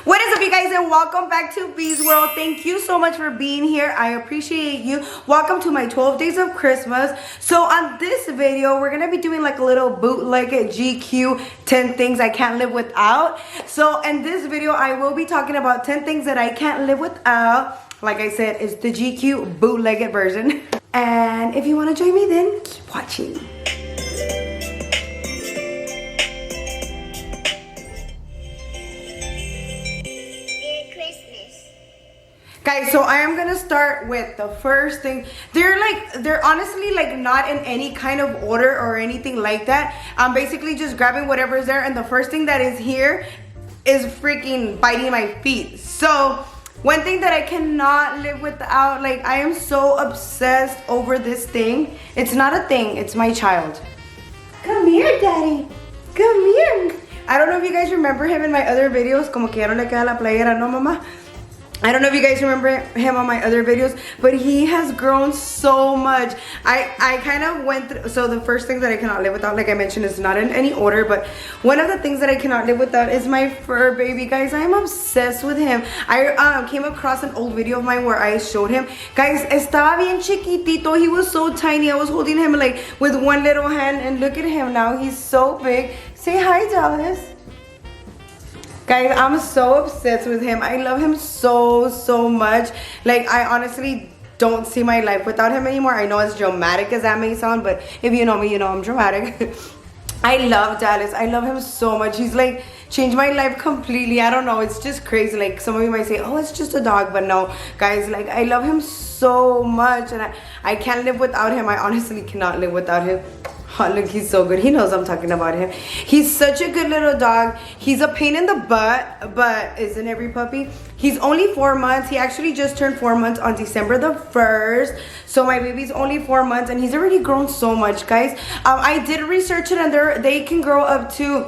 What is up, you guys, and welcome back to Vee's World. Thank you so much for being here. I appreciate you. Welcome to my 12 days of Christmas. So on this video, we're gonna be doing like a little bootleg GQ 10 things I can't live without. So in this video, I will be talking about 10 things that I can't live without. Like I said, it's the GQ bootlegged version. And if you want to join me, then keep watching. Guys, so I am gonna start with the first thing. They're honestly like not in any kind of order or anything like that. I'm basically just grabbing whatever is there, and the first thing that is here is freaking biting my feet. So one thing that I cannot live without, like I am so obsessed over this thing. It's not a thing, it's my child. Come here, daddy, come here. I don't know if you guys remember him in my other videos, como que ya no le queda la playera, no mama. I don't know if you guys remember him on my other videos, but he has grown so much. I kind of went through, so the first thing that I cannot live without, like I mentioned, is not in any order, but one of the things that I cannot live without is my fur baby. Guys, I'm obsessed with him. I came across an old video of mine where I showed him. Guys, estaba bien chiquitito. He was so tiny. I was holding him like with one little hand, and look at him now. He's so big. Say hi, Dallas. Guys, I'm so obsessed with him. I love him so much. Like, I honestly don't see my life without him anymore. I know as dramatic as that may sound, but if you know me, you know I'm dramatic. I love Dallas. I love him so much. He's like changed my life completely. I don't know. It's just crazy. Like, some of you might say, oh, it's just a dog. But no, guys, like, I love him so much. And I can't live without him. I honestly cannot live without him. Oh, look, he's so good. He knows I'm talking about him. He's such a good little dog. He's a pain in the butt, but isn't every puppy? He's only 4 months. He actually just turned 4 months on December the 1st. So my baby's only 4 months, and he's already grown so much, guys. I did research it, and they can grow up to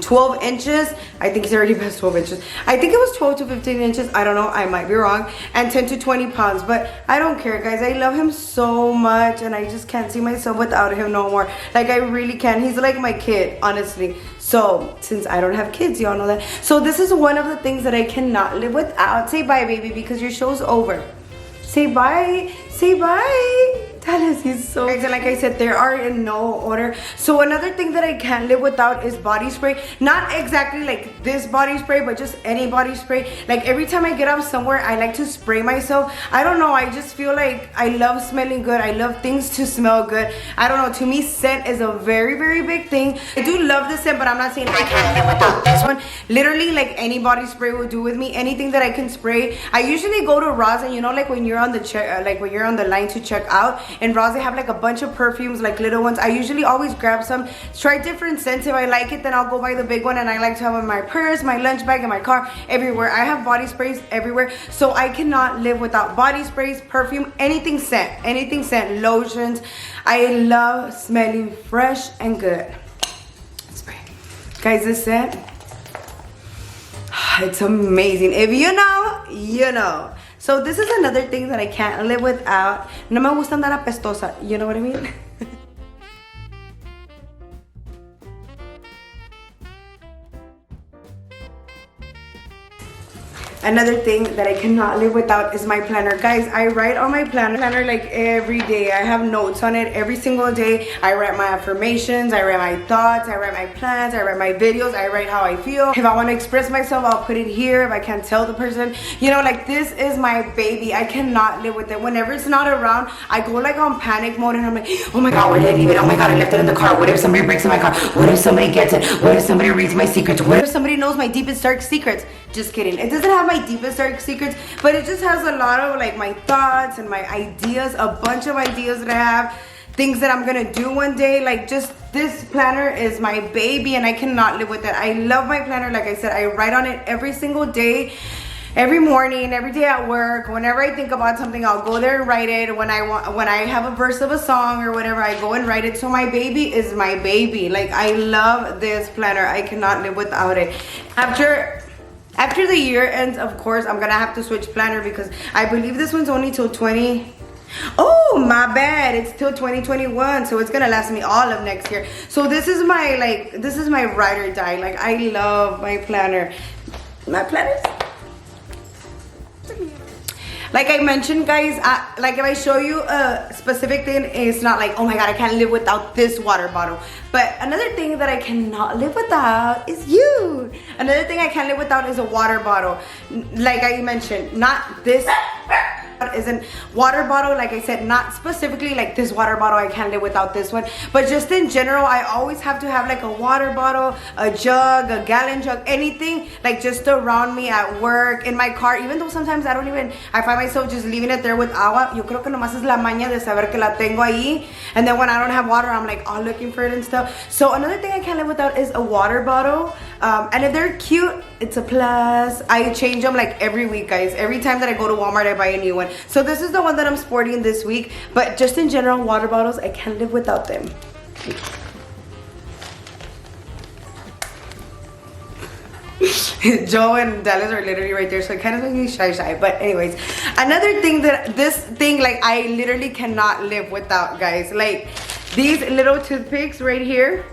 12 inches. I think he's already past 12 inches. I think it was 12 to 15 inches. I don't know. I might be wrong. And 10 to 20 pounds. But I don't care, guys. I love him so much. And I just can't see myself without him no more. Like, I really can't. He's like my kid, honestly. So, since I don't have kids, y'all know that. So, this is one of the things that I cannot live without. Say bye, baby, because your show's over. Say bye. Say bye. Dallas, he's so good. And like I said, there are in no order. So another thing that I can't live without is body spray. Not exactly like this body spray, but just any body spray. Like, every time I get out somewhere, I like to spray myself. I don't know, I just feel like I love smelling good. I love things to smell good. I don't know, to me, scent is a very big thing. I do love the scent, but I'm not saying I can't live without this one. Literally, like, any body spray will do with me. Anything that I can spray. I usually go to Ross, and you know, like when you're on the check, like when you're on the line to check out, and Ross, they have like a bunch of perfumes, like little ones. I usually always grab some, try different scents. If I like it, then I'll go buy the big one, and I like to have it in my purse, my lunch bag, in my car, everywhere. I have body sprays everywhere, so I cannot live without body sprays, perfume, anything scent, lotions. I love smelling fresh and good. Spray. Guys, this scent, it's amazing. If you know, you know. So this is another thing that I can't live without. No me gusta andar apestosa. You know what I mean? Another thing that I cannot live without is my planner. Guys, I write on my planner like every day. I have notes on it every single day. I write my affirmations, I write my thoughts, I write my plans, I write my videos, I write how I feel. If I want to express myself, I'll put it here. If I can't tell the person, you know, like, this is my baby. I cannot live with it. Whenever it's not around, I go like on panic mode, and I'm like, oh my god, where did I leave it? Oh my god, I left it in the car. What if somebody breaks in my car? What if somebody gets it? What if somebody reads my secrets? What if somebody knows my deepest dark secrets? Just kidding. It doesn't have my deepest dark secrets, but it just has a lot of like my thoughts and my ideas, a bunch of ideas that I have, things that I'm gonna do one day. Like, just this planner is my baby, and I cannot live with it. I love my planner. Like I said, I write on it every single day, every morning, every day at work. Whenever I think about something, I'll go there and write it. When I have a verse of a song or whatever, I go and write it. So my baby is my baby. Like, I love this planner. I cannot live without it. After the year ends, of course, I'm gonna have to switch planner, because I believe this one's only till 20. Oh, my bad. It's till 2021, so it's gonna last me all of next year. So this is my ride or die. Like, I love my planner. My planners. Like I mentioned, guys, like if I show you a specific thing, it's not like, oh my god, I can't live without this water bottle. But another thing that I cannot live without is you. Another thing I can't live without is a water bottle. Like I mentioned, not this isn't water bottle, like I said, not specifically like this water bottle, I can't live without this one, but just in general, I always have to have like a water bottle, a jug, a gallon jug, anything like just around me at work, in my car, even though sometimes I find myself just leaving it there with agua. Yo creo que nomás es la maña de saber que la tengo ahí, and then when I don't have water, I'm like, oh, looking for it and stuff. So another thing I can't live without is a water bottle, and if they're cute, it's a plus. I change them like every week, guys. Every time that I go to Walmart, I buy a new one. So this is the one that I'm sporting this week, but just in general, water bottles, I can't live without them. Joe and Dallas are literally right there, so it kind of makes me shy. But anyways, another thing like I literally cannot live without, guys, like these little toothpicks right here.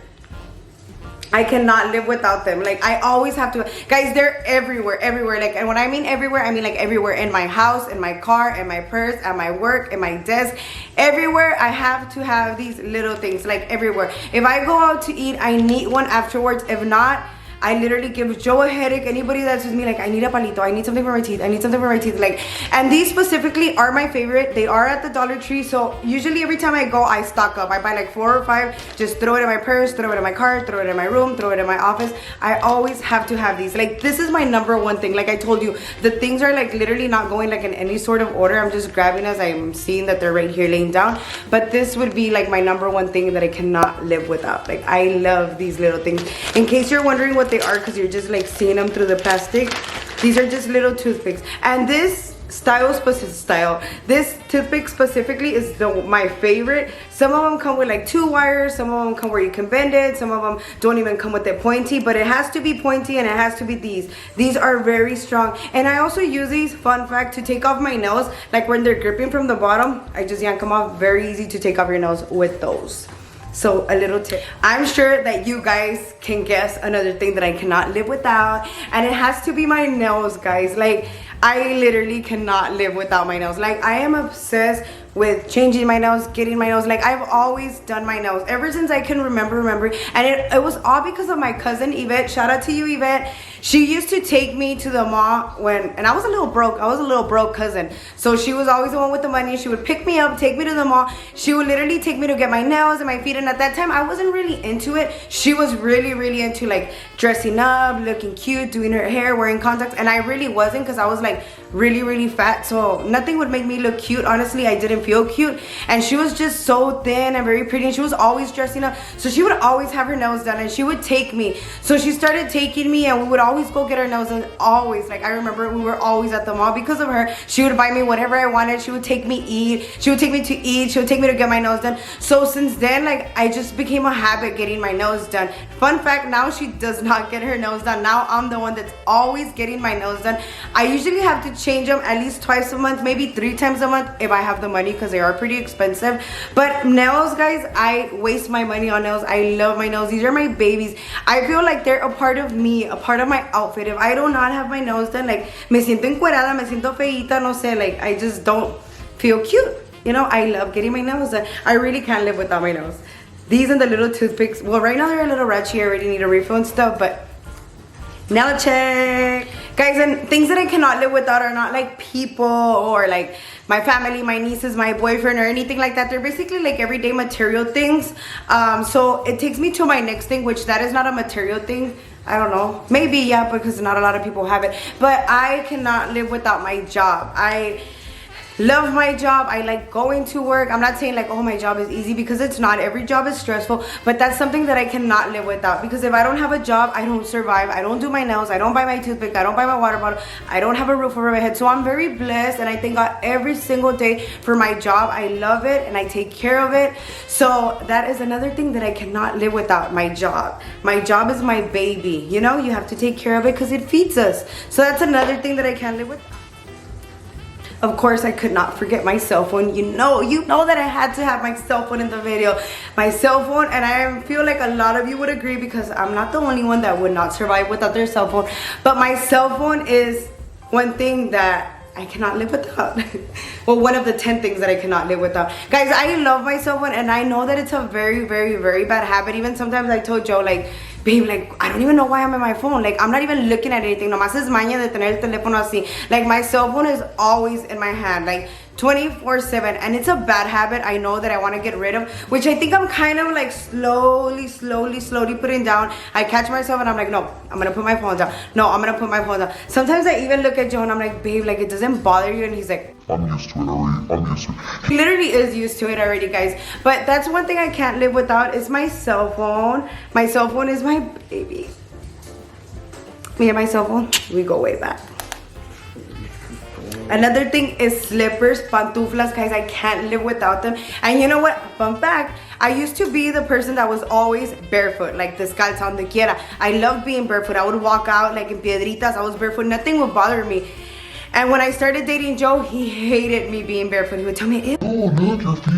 I cannot live without them. Like I always have to, guys, they're everywhere. Like, and when I mean everywhere, I mean like everywhere, in my house, in my car, in my purse, at my work, in my desk, everywhere. I have to have these little things, like everywhere. If I go out to eat, I need one afterwards. If not, I literally give Joe a headache. Anybody that's with me, like, I need a palito, I need something for my teeth, I need something for my teeth. Like, and these specifically are my favorite. They are at the Dollar Tree, so usually every time I go, I stock up. I buy like 4 or 5, just throw it in my purse, throw it in my car, throw it in my room, throw it in my office. I always have to have these. Like, this is my number one thing. Like I told you, the things are like literally not going like in any sort of order. I'm just grabbing as I'm seeing that they're right here laying down. But this would be like my number one thing that I cannot live without. Like, I love these little things. In case you're wondering what they are, because you're just like seeing them through the plastic, these are just little toothpicks. And this this toothpick specifically is my favorite. Some of them come with like 2 wires, some of them come where you can bend it, some of them don't even come with it pointy, but it has to be pointy and it has to be these are very strong. And I also use these, fun fact, to take off my nails. Like when they're gripping from the bottom, I just yank them off. Very easy to take off your nails with those. So a little tip. I'm sure that you guys can guess another thing that I cannot live without, and it has to be my nails, guys. Like, I literally cannot live without my nails. Like, I am obsessed with changing my nails, getting my nails. Like, I've always done my nails ever since I can remember. And it was all because of my cousin Yvette. Shout out to you, Yvette. She used to take me to the mall and I was a little broke. I was a little broke cousin. So she was always the one with the money. She would pick me up, take me to the mall. She would literally take me to get my nails and my feet. And at that time, I wasn't really into it. She was really into like dressing up, looking cute, doing her hair, wearing contacts. And I really wasn't, because I was like really fat. So nothing would make me look cute. Honestly, I didn't feel cute. And she was just so thin and very pretty. And she was always dressing up. So she would always have her nails done and she would take me. So she started taking me and we would always go get our nails done. Always. Like, I remember we were always at the mall because of her. She would buy me whatever I wanted. She would take me eat. She would take me to eat. She would take me to get my nails done. So since then, like, I just became a habit getting my nails done. Fun fact, now she does not get her nails done. Now I'm the one that's always getting my nails done. I usually have to change them at least twice a month, maybe 3 times a month if I have the money, because they are pretty expensive. But nails, guys, I waste my money on nails. I love my nails. These are my babies. I feel like they're a part of me, a part of my outfit. If I do not have my nails done, like, me siento encuerada, me siento feita, no sé, like, I just don't feel cute. You know, I love getting my nails done. I really can't live without my nails. These and the little toothpicks. Well, right now they're a little ratchy. I already need a refill and stuff, but nail check. Guys, and things that I cannot live without are not like people or like my family, my nieces, my boyfriend, or anything like that. They're basically like everyday material things. So it takes me to my next thing, which that is not a material thing. I don't know. Maybe, yeah, because not a lot of people have it. But I cannot live without my job. I love my job. I like going to work. I'm not saying like, oh, my job is easy, because it's not. Every job is stressful, but that's something that I cannot live without, because if I don't have a job, I don't survive. I don't do my nails. I don't buy my toothpick. I don't buy my water bottle. I don't have a roof over my head. So I'm very blessed, and I thank God every single day for my job. I love it and I take care of it. So that is another thing that I cannot live without, my job. My job is my baby. You know, you have to take care of it because it feeds us. So that's another thing that I can't live without. Of course, I could not forget my cell phone. You know that I had to have my cell phone in the video. My cell phone, and I feel like a lot of you would agree because I'm not the only one that would not survive without their cell phone. But my cell phone is one thing that I cannot live without. Well, one of the 10 things that I cannot live without. Guys, I love my cell phone, and I know that it's a very, very, very bad habit. Even sometimes I told Joe, like, babe, like, I don't even know why I'm on my phone. Like, I'm not even looking at anything. Nomás es maña de tener el teléfono así. Like, my cell phone is always in my hand, like 24/7. And it's a bad habit. I know that I want to get rid of, which I think I'm kind of like slowly putting down. I catch myself and I'm like, no, I'm going to put my phone down. No, I'm going to put my phone down. Sometimes I even look at Joe and I'm like, babe, like, it doesn't bother you? And he's like, I'm used to it already. I'm used to it. He literally is used to it already, guys. But that's one thing I can't live without is my cell phone. My cell phone is my baby. Me and my cell phone, we go way back. Another thing is slippers, pantuflas, guys. I can't live without them. And you know what? Fun fact, I used to be the person that was always barefoot, like descalza, donde quiera. I loved being barefoot. I would walk out like in piedritas. I was barefoot. Nothing would bother me. And when I started dating Joe, he hated me being barefoot. He would tell me, oh, look, your feet.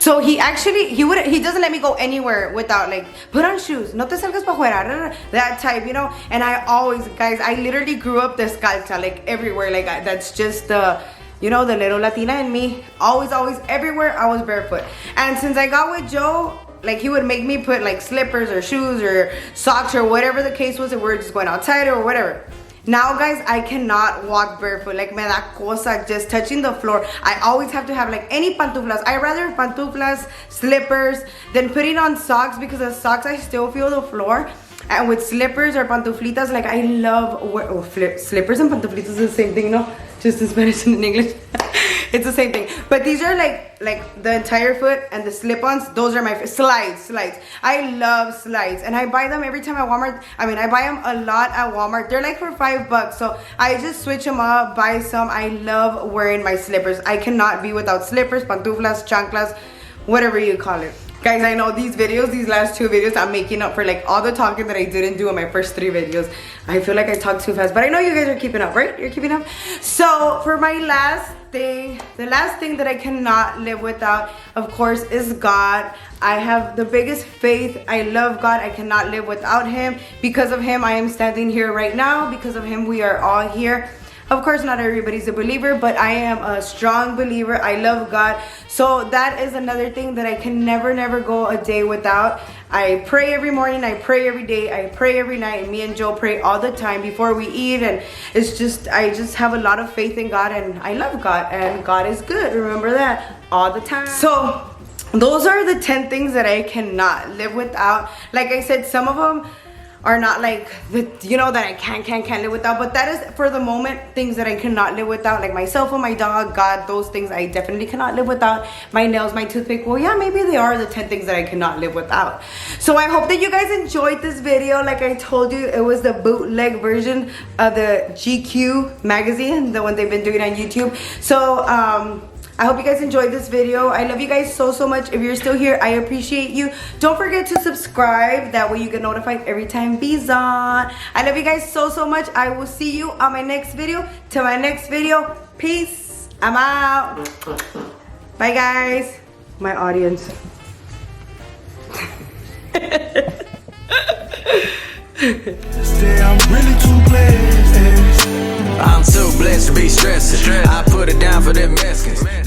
So he doesn't let me go anywhere without, like, put on shoes. No te salgas pa' fuera. That type, you know. And I always, guys, I literally grew up descalza, like everywhere. Like, that's just the, you know, the little Latina in me. Always, everywhere I was barefoot. And since I got with Joe, like, he would make me put like slippers or shoes or socks or whatever the case was, and we're just going outside or whatever. Now, guys, I cannot walk barefoot. Like, me da cosa just touching the floor. I always have to have, like, any pantuflas. I rather pantuflas, slippers, than putting on socks, because the socks, I still feel the floor. And with slippers or pantuflitas, like, I love slippers and pantuflitas is the same thing, no? Just in Spanish and in English. It's the same thing. But these are like the entire foot, and the slip-ons, those are my slides. I love slides, and I buy them every time at Walmart. I mean, I buy them a lot at Walmart. They're like for $5, so I just switch them up, buy some. I love wearing my slippers. I cannot be without slippers, pantuflas, chanclas, whatever you call it. Guys, I know these last 2 videos, I'm making up for like all the talking that I didn't do in my first 3 videos. I feel like I talked too fast, but I know you guys are keeping up, right? You're keeping up? So for my last thing, the last thing that I cannot live without, of course, is God. I have the biggest faith. I love God. I cannot live without Him. Because of Him, I am standing here right now. Because of Him, we are all here. Of course, not everybody's a believer, but I am a strong believer. I love God. So that is another thing that I can never go a day without. I pray every morning. I pray every day. I pray every night. And me and Joe pray all the time before we eat. And it's just, I just have a lot of faith in God, and I love God. And God is good. Remember that all the time. So those are the 10 things that I cannot live without. Like I said, some of them are not like the, you know, that I can't live without, but that is for the moment things that I cannot live without, like my cell phone, my dog, God, those things I definitely cannot live without. My nails, my toothpick, well, yeah, maybe they are the 10 things that I cannot live without. So I hope that you guys enjoyed this video. Like I told you, it was the bootleg version of the GQ magazine, the one they've been doing on YouTube. So I hope you guys enjoyed this video. I love you guys so much. If you're still here, I appreciate you. Don't forget to subscribe. That way you get notified every time Vee's on. I love you guys so much. I will see you on my next video. Till my next video, peace. I'm out. Bye, guys. My audience. I'm too blessed to be stressing. I put it down for them Mexicans.